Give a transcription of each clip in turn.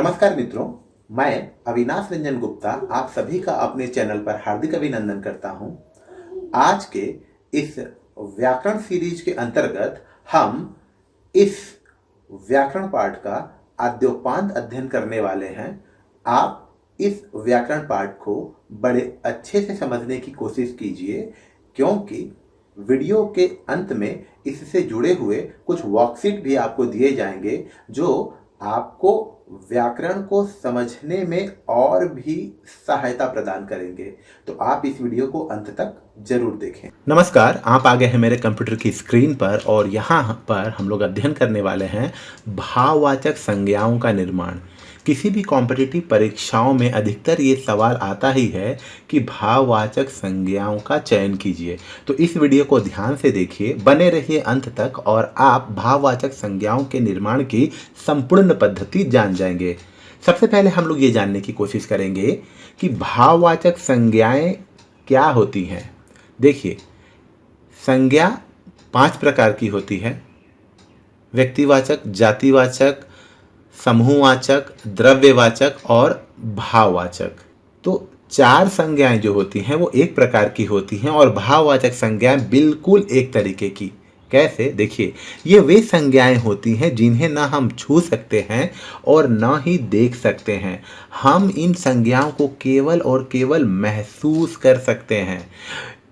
नमस्कार मित्रों, मैं अविनाश रंजन गुप्ता आप सभी का अपने चैनल पर हार्दिक अभिनंदन करता हूं। आज के इस व्याकरण सीरीज के अंतर्गत हम इस व्याकरण पाठ का आद्योपांत अध्ययन करने वाले हैं। आप इस व्याकरण पाठ को बड़े अच्छे से समझने की कोशिश कीजिए, क्योंकि वीडियो के अंत में इससे जुड़े हुए कुछ वर्कशीट भी आपको दिए जाएंगे जो आपको व्याकरण को समझने में और भी सहायता प्रदान करेंगे। तो आप इस वीडियो को अंत तक जरूर देखें। नमस्कार, आप आ गए हैं मेरे कंप्यूटर की स्क्रीन पर और यहाँ पर हम लोग अध्ययन करने वाले हैं भाववाचक संज्ञाओं का निर्माण। किसी भी कॉम्पिटिटिव परीक्षाओं में अधिकतर ये सवाल आता ही है कि भाववाचक संज्ञाओं का चयन कीजिए। तो इस वीडियो को ध्यान से देखिए, बने रहिए अंत तक और आप भाववाचक संज्ञाओं के निर्माण की संपूर्ण पद्धति जान जाएंगे। सबसे पहले हम लोग ये जानने की कोशिश करेंगे कि भाववाचक संज्ञाएं क्या होती हैं। देखिए, संज्ञा 5 प्रकार की होती है: व्यक्तिवाचक, जातिवाचक, समूहवाचक, द्रव्यवाचक और भाववाचक। तो 4 संज्ञाएं जो होती हैं वो एक प्रकार की होती हैं और भाववाचक संज्ञाएं बिल्कुल एक तरीके की। कैसे? देखिए, ये वे संज्ञाएं होती हैं जिन्हें ना हम छू सकते हैं और ना ही देख सकते हैं। हम इन संज्ञाओं को केवल और केवल महसूस कर सकते हैं,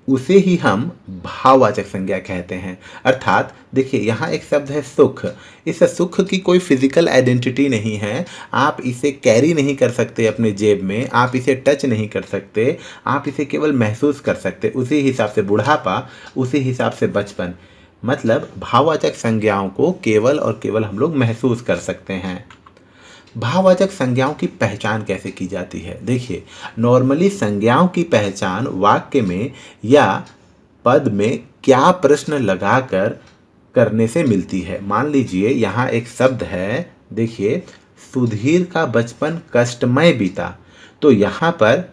उसे ही हम भाववाचक संज्ञा कहते हैं। अर्थात देखिए, यहाँ एक शब्द है सुख। इस सुख की कोई फिजिकल आइडेंटिटी नहीं है। आप इसे कैरी नहीं कर सकते अपने जेब में, आप इसे टच नहीं कर सकते, आप इसे केवल महसूस कर सकते। उसी हिसाब से बुढ़ापा, उसी हिसाब से बचपन। मतलब भाववाचक संज्ञाओं को केवल और केवल हम लोग महसूस कर सकते हैं। भाववाचक संज्ञाओं की पहचान कैसे की जाती है? देखिए, नॉर्मली संज्ञाओं की पहचान वाक्य में या पद में क्या प्रश्न लगाकर करने से मिलती है। मान लीजिए यहाँ एक शब्द है, देखिए, सुधीर का बचपन कष्टमय बीता। तो यहाँ पर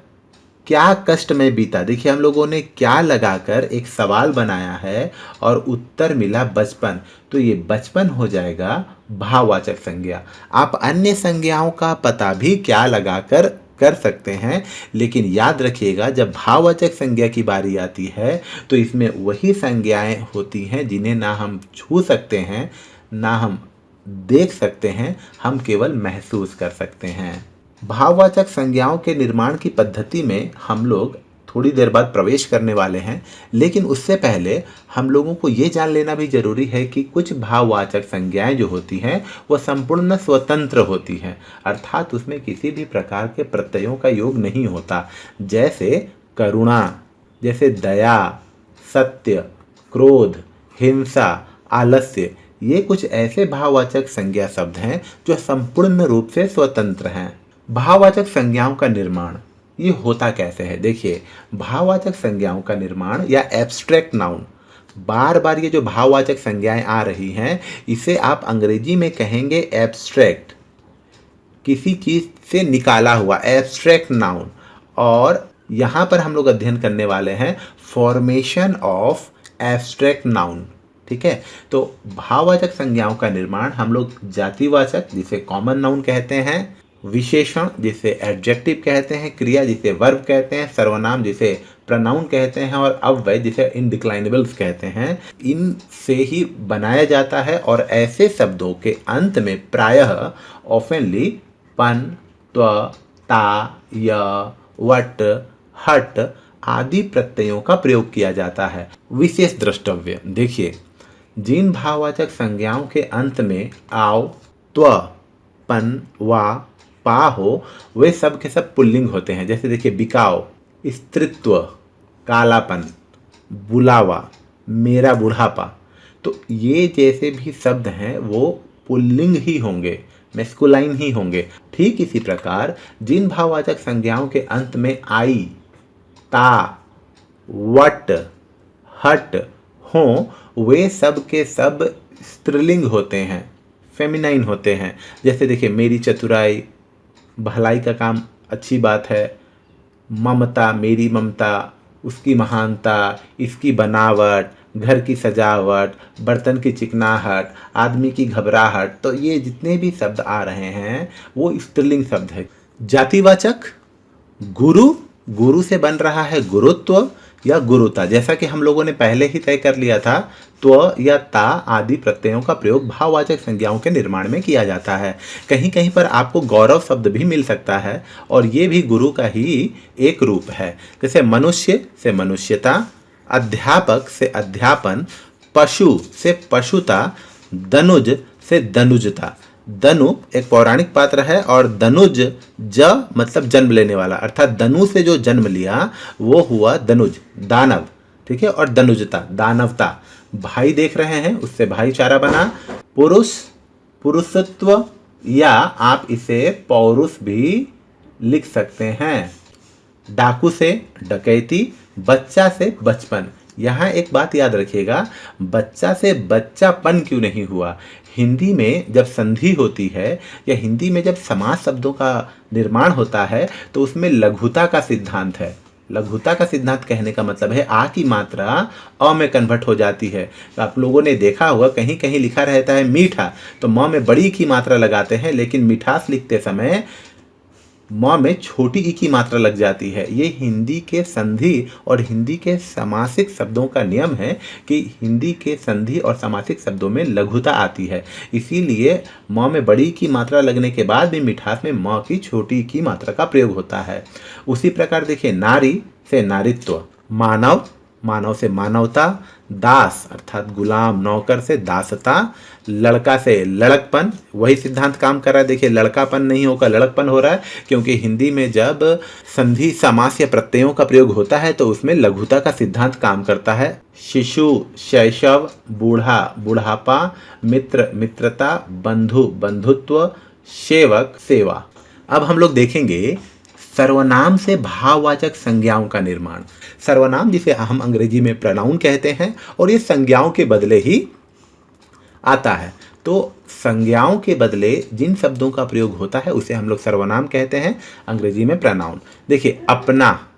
क्या कष्टमय बीता, देखिए हम लोगों ने क्या लगाकर एक सवाल बनाया है और उत्तर मिला बचपन। तो ये बचपन हो जाएगा भाववाचक संज्ञा। आप अन्य संज्ञाओं का पता भी क्या लगाकर कर सकते हैं, लेकिन याद रखिएगा जब भाववाचक संज्ञा की बारी आती है तो इसमें वही संज्ञाएं होती हैं जिन्हें ना हम छू सकते हैं, ना हम देख सकते हैं, हम केवल महसूस कर सकते हैं। भाववाचक संज्ञाओं के निर्माण की पद्धति में हम लोग थोड़ी देर बाद प्रवेश करने वाले हैं, लेकिन उससे पहले हम लोगों को ये जान लेना भी जरूरी है कि कुछ भाववाचक संज्ञाएं जो होती हैं वो संपूर्ण स्वतंत्र होती हैं। अर्थात उसमें किसी भी प्रकार के प्रत्ययों का योग नहीं होता। जैसे करुणा, जैसे दया, सत्य, क्रोध, हिंसा, आलस्य, ये कुछ ऐसे भाववाचक संज्ञा शब्द हैं जो संपूर्ण रूप से स्वतंत्र हैं। भाववाचक संज्ञाओं का निर्माण ये होता कैसे है? देखिए, भाववाचक संज्ञाओं का निर्माण या एब्स्ट्रैक्ट नाउन, बार बार ये जो भाववाचक संज्ञाएं आ रही हैं इसे आप अंग्रेजी में कहेंगे एब्स्ट्रैक्ट, किसी चीज से निकाला हुआ, एब्स्ट्रैक्ट नाउन। और यहाँ पर हम लोग अध्ययन करने वाले हैं फॉर्मेशन ऑफ एब्स्ट्रैक्ट नाउन। ठीक है, तो भाववाचक संज्ञाओं का निर्माण हम लोग जातिवाचक जिसे कॉमन नाउन कहते हैं, विशेषण जिसे एडजेक्टिव कहते हैं, क्रिया जिसे वर्ब कहते हैं, सर्वनाम जिसे प्रोनाउन कहते हैं और अव्यय जिसे इनडिक्लाइनेबल्स कहते हैं, इनसे ही बनाया जाता है। और ऐसे शब्दों के अंत में प्रायः ऑफनली पन, त्व, ता, य, वट, हट आदि प्रत्ययों का प्रयोग किया जाता है। विशेष द्रष्टव्य, देखिए, जिन भाववाचक संज्ञाओं के अंत में आव, त्व, पन, वा, पा हो वे सब के सब पुल्लिंग होते हैं। जैसे देखिए, बिकाओ, स्त्रीत्व, कालापन, बुलावा, मेरा बुढ़ापा। तो ये जैसे भी शब्द हैं वो पुल्लिंग ही होंगे, मैस्कुलाइन ही होंगे। ठीक इसी प्रकार जिन भाववाचक संज्ञाओं के अंत में आई, ता, वट, हट हो वे सब के सब स्त्रीलिंग होते हैं, फेमिनाइन होते हैं। जैसे देखिए, मेरी चतुराई, भलाई का काम अच्छी बात है, ममता, मेरी ममता, उसकी महानता, इसकी बनावट, घर की सजावट, बर्तन की चिकनाहट, आदमी की घबराहट, तो ये जितने भी शब्द आ रहे हैं वो स्त्रीलिंग शब्द है। जातिवाचक गुरु, गुरु से बन रहा है गुरुत्व या गुरुता। जैसा कि हम लोगों ने पहले ही तय कर लिया था, त्व या ता आदि प्रत्ययों का प्रयोग भाववाचक संज्ञाओं के निर्माण में किया जाता है। कहीं कहीं पर आपको गौरव शब्द भी मिल सकता है और ये भी गुरु का ही एक रूप है। जैसे मनुष्य से मनुष्यता, अध्यापक से अध्यापन, पशु से पशुता, दनुज से दनुजता। दनु एक पौराणिक पात्र है और दनुज ज मतलब जन्म लेने वाला, अर्थात दनु से जो जन्म लिया वो हुआ दनुज, दानव। ठीक है, और दनुजता दानवता। भाई देख रहे हैं, उससे भाईचारा बना। पुरुष पुरुषत्व या आप इसे पौरुष भी लिख सकते हैं। डाकू से डकैती, बच्चा से बचपन। यहाँ एक बात याद रखिएगा, बच्चा से बच्चापन क्यों नहीं हुआ। हिंदी में जब संधि होती है या हिंदी में जब समास शब्दों का निर्माण होता है तो उसमें लघुता का सिद्धांत है। लघुता का सिद्धांत कहने का मतलब है आ की मात्रा अ में कन्वर्ट हो जाती है। तो आप लोगों ने देखा होगा कहीं कहीं लिखा रहता है मीठा, तो म में बड़ी की मात्रा लगाते हैं, लेकिन मिठास लिखते समय म में छोटी ई की मात्रा लग जाती है। ये हिंदी के संधि और हिंदी के समासिक शब्दों का नियम है कि हिंदी के संधि और समासिक शब्दों में लघुता आती है, इसीलिए म में बड़ी की मात्रा लगने के बाद भी मिठास में म की छोटी की मात्रा का प्रयोग होता है। उसी प्रकार देखिए, नारी से नारित्व, मानव मानव से मानवता, दास अर्थात गुलाम नौकर से दासता, लड़का से लड़कपन, वही सिद्धांत काम कर रहा है। देखिए, लड़कापन नहीं होगा लड़कपन हो रहा है, क्योंकि हिंदी में जब संधि समास या प्रत्ययों का प्रयोग होता है तो उसमें लघुता का सिद्धांत काम करता है। शिशु शैशव, बूढ़ा बुढ़ापा, मित्र मित्रता, बंधु बंधुत्व, सेवक सेवा। अब हम लोग देखेंगे सर्वनाम से भाववाचक संज्ञाओं का निर्माण। सर्वनाम जिसे हम अंग्रेजी में प्रोनाउन कहते हैं और ये संज्ञाओं के बदले ही आता है। तो संज्ञाओं के बदले जिन शब्दों का प्रयोग होता है उसे हम लोग सर्वनाम कहते हैं, अंग्रेजी में प्रोनाउन। देखिए, अपना,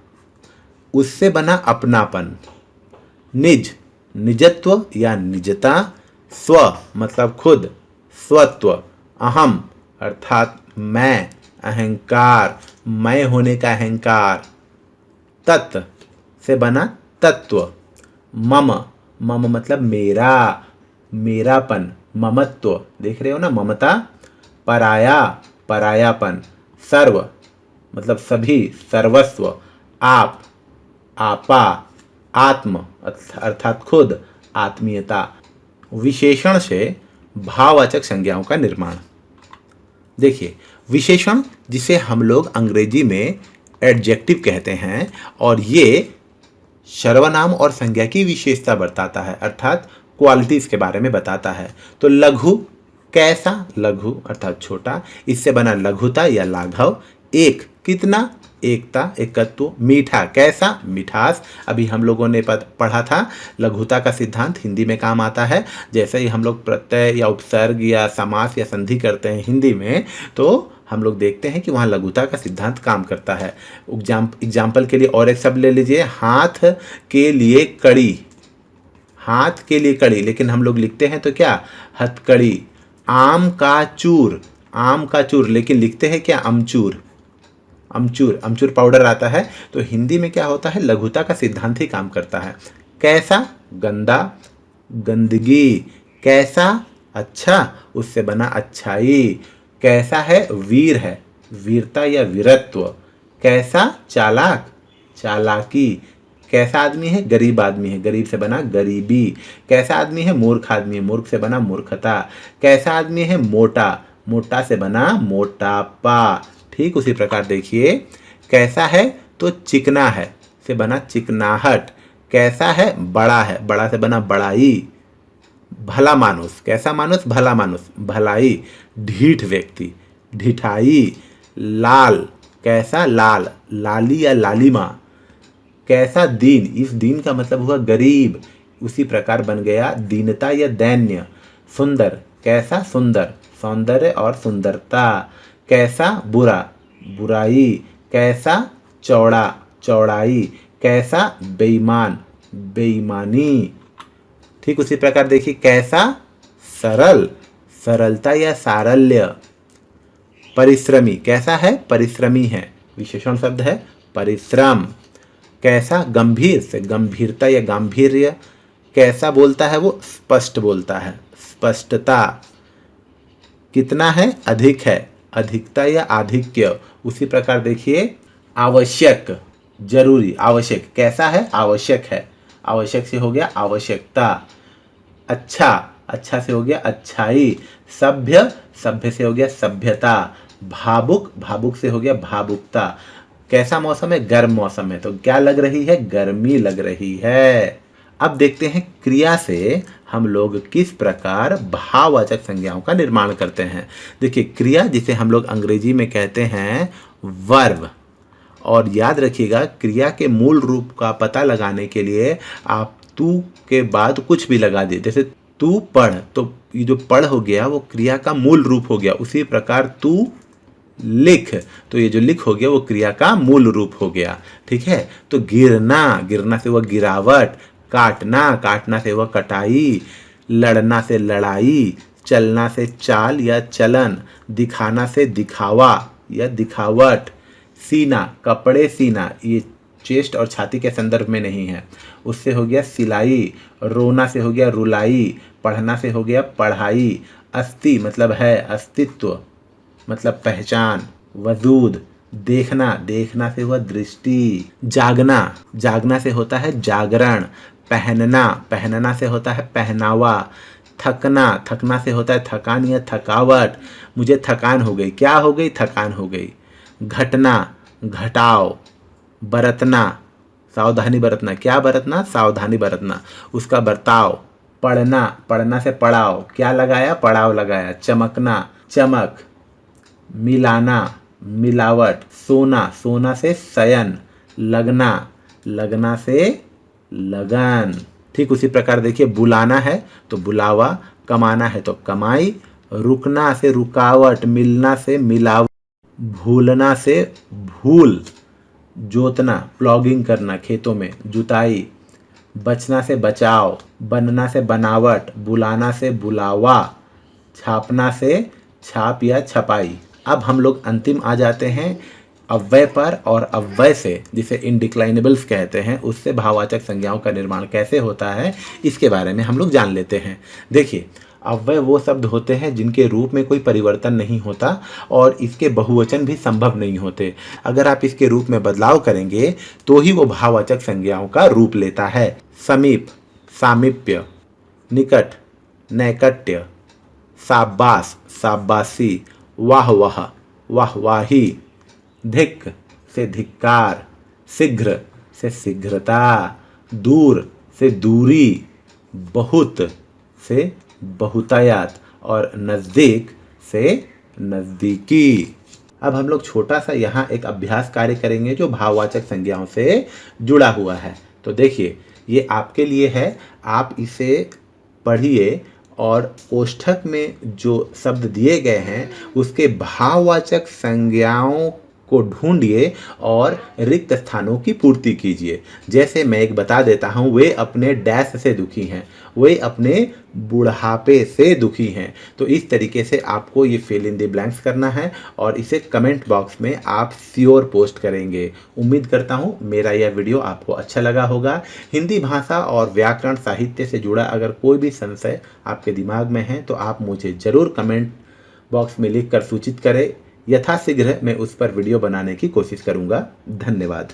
उससे बना अपनापन। निज निजत्व या निजता, स्व मतलब खुद, स्वत्व। अहम अर्थात मैं, अहंकार, मैं होने का अहंकार। तत् से बना तत्व। मम मम मतलब मेरा, मेरापन, ममत्व। देख रहे हो ना, ममता। पराया परायापन। सर्व मतलब सभी, सर्वस्व। आप आपा, आत्म अर्थात खुद, आत्मीयता। विशेषण से भाववाचक संज्ञाओं का निर्माण। देखिए, विशेषण जिसे हम लोग अंग्रेजी में एडजेक्टिव कहते हैं और ये सर्वनाम और संज्ञा की विशेषता बताता है, अर्थात क्वालिटीज के बारे में बताता है। तो लघु, कैसा, लघु अर्थात छोटा, इससे बना लघुता या लाघव। एक कितना, एकता एकत्व। मीठा, कैसा, मिठास। अभी हम लोगों ने पढ़ा था लघुता का सिद्धांत हिंदी में काम आता है। जैसे ही हम लोग प्रत्यय या उपसर्ग या समास या संधि करते हैं हिंदी में, तो हम लोग देखते हैं कि वहाँ लघुता का सिद्धांत काम करता है। एग्जाम्पल के लिए और एक शब्द ले लीजिए, हाथ के लिए कड़ी। हाथ के लिए कड़ी, लेकिन हम लोग लिखते हैं तो क्या, हथकड़ी। आम का चूर, आम का चूर, लेकिन लिखते हैं क्या, अमचूर। अमचूर, अमचूर पाउडर आता है। तो हिंदी में क्या होता है, लघुता का सिद्धांत ही काम करता है। कैसा, गंदा, गंदगी। कैसा, अच्छा, उससे बना अच्छाई। कैसा है, वीर है, वीरता या वीरत्व। कैसा, चालाक, चालाकी। कैसा आदमी है, गरीब आदमी है, गरीब से बना गरीबी। कैसा आदमी है, मूर्ख आदमी है, मूर्ख से बना मूर्खता। कैसा आदमी है, मोटा, मोटा से बना मोटापा। ठीक उसी प्रकार देखिए, कैसा है तो चिकना है से बना चिकनाहट। कैसा है, बड़ा है, बड़ा से बना बड़ाई। भला मानुस, कैसा मानुस, भला मानुस, भलाई। ढीठ व्यक्ति, ढिठाई। लाल, कैसा, लाल, लाली या लालिमा। कैसा, दीन, इस दीन का मतलब हुआ गरीब, उसी प्रकार बन गया दीनता या दैन्य। सुंदर, कैसा, सुंदर, सौंदर्य और सुंदरता। कैसा, बुरा, बुराई। कैसा, चौड़ा, चौड़ाई। कैसा, बेईमान, बेईमानी। ठीक उसी प्रकार देखिए कैसा, सरल, सरलता या सारल्य। परिश्रमी, कैसा है, परिश्रमी है, विशेषण शब्द है परिश्रम। कैसा, गंभीर, से गंभीरता या गांभीर्य। कैसा बोलता है वो, स्पष्ट बोलता है, स्पष्टता। कितना है, अधिक है, अधिकता या आधिक्य। उसी प्रकार देखिए आवश्यक, जरूरी, आवश्यक। कैसा है, आवश्यक है, आवश्यक से हो गया आवश्यकता। अच्छा, अच्छा से हो गया अच्छाई। सभ्य, सभ्य से हो गया सभ्यता। भावुक, भावुक से हो गया भावुकता। कैसा मौसम है, गर्म मौसम है, तो क्या लग रही है, गर्मी लग रही है। अब देखते हैं क्रिया से हम लोग किस प्रकार भाववाचक संज्ञाओं का निर्माण करते हैं। देखिए क्रिया जिसे हम लोग अंग्रेजी में कहते हैं वर्ब, और याद रखिएगा क्रिया के मूल रूप का पता लगाने के लिए आप तू के बाद कुछ भी लगा दिए, जैसे तू पढ़, तो ये जो पढ़ हो गया वो क्रिया का मूल रूप हो गया। उसी प्रकार तू लिख, तो ये जो लिख हो गया वो क्रिया का मूल रूप हो गया। ठीक है, तो गिरना, गिरना से वह गिरावट। काटना, काटना से वह कटाई। लड़ना से लड़ाई। चलना से चाल या चलन। दिखाना से दिखावा या दिखावट। सीना, कपड़े सीना, ये चेस्ट और छाती के संदर्भ में नहीं है, उससे हो गया सिलाई। रोना से हो गया रुलाई। पढ़ना से हो गया पढ़ाई। अस्थि मतलब है अस्तित्व, मतलब पहचान। वजूद, देखना, देखना से हुआ दृष्टि। जागना, जागना से होता है जागरण। पहनना, पहनना से होता है पहनावा। थकना, थकना से होता है थकान या थकावट। मुझे थकान हो गई, क्या हो गई, थकान हो गई। घटना, घटाव। बरतना, सावधानी बरतना, क्या बरतना, सावधानी बरतना, उसका बर्ताव। पढ़ना, पढ़ना से पड़ाव, क्या लगाया, पड़ाव लगाया। चमकना, चमक। मिलाना, मिलावट। सोना, सोना से शयन। लगना, लगना से लगन। ठीक उसी प्रकार देखिए बुलाना है तो बुलावा। कमाना है तो कमाई। रुकना से रुकावट। मिलना से मिलावट। भूलना से भूल। जोतना, प्लॉगिंग करना खेतों में, जुताई। बचना से बचाव। बनना से बनावट। बुलाना से बुलावा। छापना से छाप या छपाई। अब हम लोग अंतिम आ जाते हैं अव्यय पर, और अव्यय से, जिसे इनडिक्लाइनेबल्स कहते हैं, उससे भाववाचक संज्ञाओं का निर्माण कैसे होता है इसके बारे में हम लोग जान लेते हैं। देखिए अव्यय वो शब्द होते हैं जिनके रूप में कोई परिवर्तन नहीं होता और इसके बहुवचन भी संभव नहीं होते। अगर आप इसके रूप में बदलाव करेंगे तो ही वो भाववाचक संज्ञाओं का रूप लेता है। समीप, सामीप्य। निकट, नैकट्य। शाबाश, शाबाशी। वाह वाह, वाहवाही। धिक् से धिक्कार। शीघ्र से शीघ्रता। दूर से दूरी। बहुत से बहुतायत, और नज़दीक से नज़दीकी। अब हम लोग छोटा सा यहाँ एक अभ्यास कार्य करेंगे जो भाववाचक संज्ञाओं से जुड़ा हुआ है। तो देखिए ये आपके लिए है, आप इसे पढ़िए और कोष्ठक में जो शब्द दिए गए हैं उसके भाववाचक संज्ञाओं को ढूंढिए और रिक्त स्थानों की पूर्ति कीजिए। जैसे मैं एक बता देता हूँ, वे अपने डैश से दुखी हैं, वे अपने बुढ़ापे से दुखी हैं। तो इस तरीके से आपको ये फिल इन द ब्लैंक्स करना है और इसे कमेंट बॉक्स में आप श्योर पोस्ट करेंगे। उम्मीद करता हूँ मेरा यह वीडियो आपको अच्छा लगा होगा। हिंदी भाषा और व्याकरण साहित्य से जुड़ा अगर कोई भी संशय आपके दिमाग में है तो आप मुझे ज़रूर कमेंट बॉक्स में लिख कर सूचित करें। यथाशीघ्र मैं उस पर वीडियो बनाने की कोशिश करूँगा। धन्यवाद।